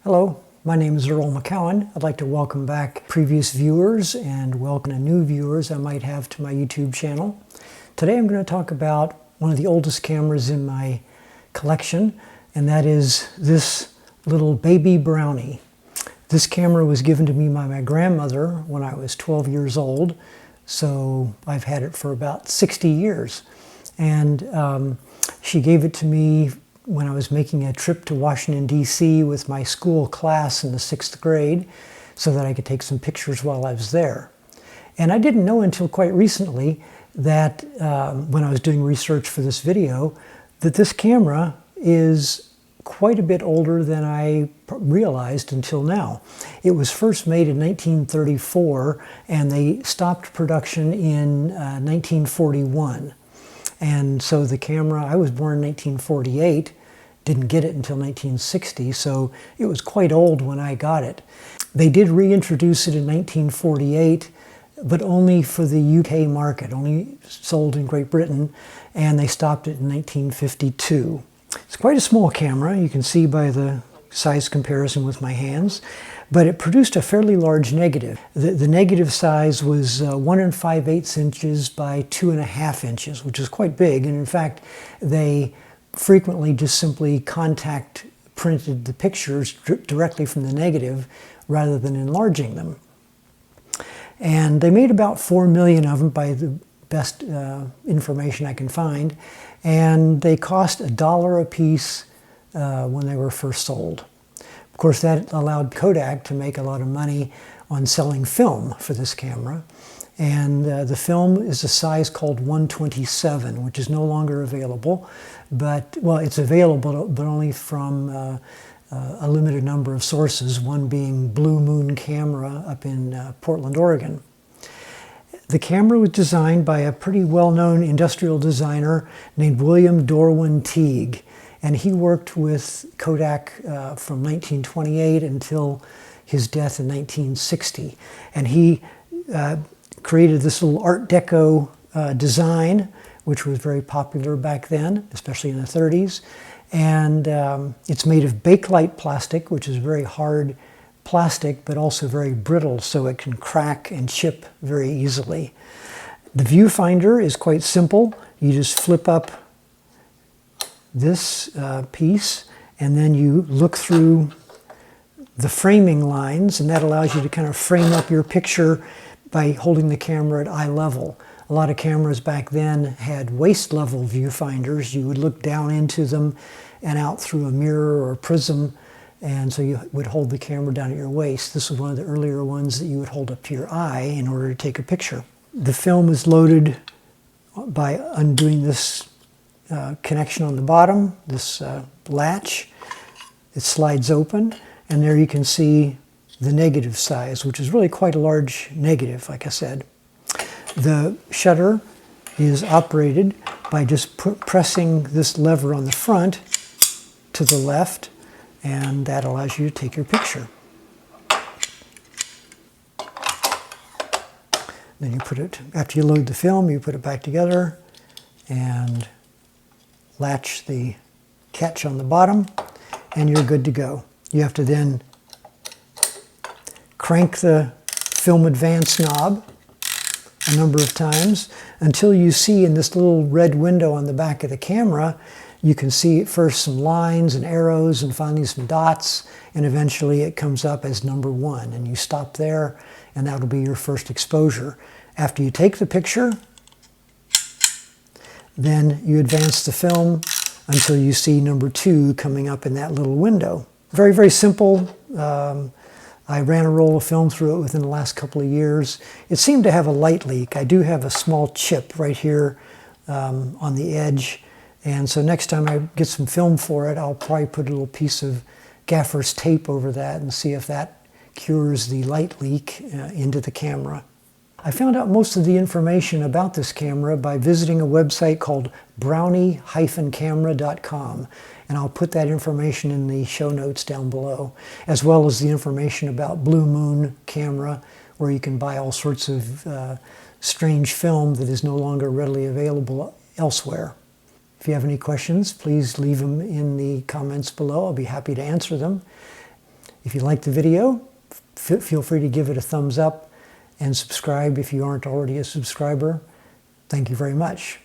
Hello, my name is Earl McCowan. I'd like to welcome back previous viewers and welcome new viewers I might have to my YouTube channel. Today I'm going to talk about one of the oldest cameras in my collection, and that is this little Baby Brownie. This camera was given to me by my grandmother when I was 12 years old, so I've had it for about 60 years. And she gave it to me when I was making a trip to Washington, D.C. with my school class in the 6th grade so that I could take some pictures while I was there. And I didn't know until quite recently that when I was doing research for this video, that this camera is quite a bit older than I realized until now. It was first made in 1934 and they stopped production in 1941. And so the camera, I was born in 1948, didn't get it until 1960, so it was quite old when I got it. They did reintroduce it in 1948, but only for the UK market, only sold in Great Britain, and they stopped it in 1952. It's quite a small camera, you can see by the size comparison with my hands, but it produced a fairly large negative. The negative size was 1 5/8 inches by 2.5 inches, which is quite big, and in fact they frequently just simply contact printed the pictures directly from the negative rather than enlarging them. And they made about 4 million of them by the best information I can find, and they cost $1 a piece when they were first sold. Of course, that allowed Kodak to make a lot of money on selling film for this camera. And the film is a size called 127, which is no longer available. But, well, it's available, but only from a limited number of sources, one being Blue Moon Camera up in Portland, Oregon. The camera was designed by a pretty well-known industrial designer named William Dorwin Teague. And he worked with Kodak from 1928 until his death in 1960. And he created this little Art Deco design, which was very popular back then, especially in the 30s. And it's made of bakelite plastic, which is very hard plastic, but also very brittle, so it can crack and chip very easily. The viewfinder is quite simple. You just flip up this piece, and then you look through the framing lines, and that allows you to kind of frame up your picture by holding the camera at eye level. A lot of cameras back then had waist level viewfinders. You would look down into them and out through a mirror or a prism, and so you would hold the camera down at your waist. This was one of the earlier ones that you would hold up to your eye in order to take a picture. The film is loaded by undoing this connection on the bottom, this latch. It slides open, and there you can see the negative size, which is really quite a large negative, like I said. The shutter is operated by just pressing this lever on the front to the left, and that allows you to take your picture. Then you put it, after you load the film, you put it back together and latch the catch on the bottom, and you're good to go. You have to then crank the film advance knob a number of times until you see in this little red window on the back of the camera, you can see at first some lines and arrows and finally some dots, and eventually it comes up as number 1, and you stop there, and that'll be your first exposure. After you take the picture, then you advance the film until you see number 2 coming up in that little window. Very, very simple. I ran a roll of film through it within the last couple of years. It seemed to have a light leak. I do have a small chip right here on the edge, and so next time I get some film for it, I'll probably put a little piece of gaffer's tape over that and see if that cures the light leak into the camera. I found out most of the information about this camera by visiting a website called brownie-camera.com, and I'll put that information in the show notes down below, as well as the information about Blue Moon Camera, where you can buy all sorts of strange film that is no longer readily available elsewhere. If you have any questions, please leave them in the comments below. I'll be happy to answer them. If you like the video, feel free to give it a thumbs up and subscribe if you aren't already a subscriber. Thank you very much.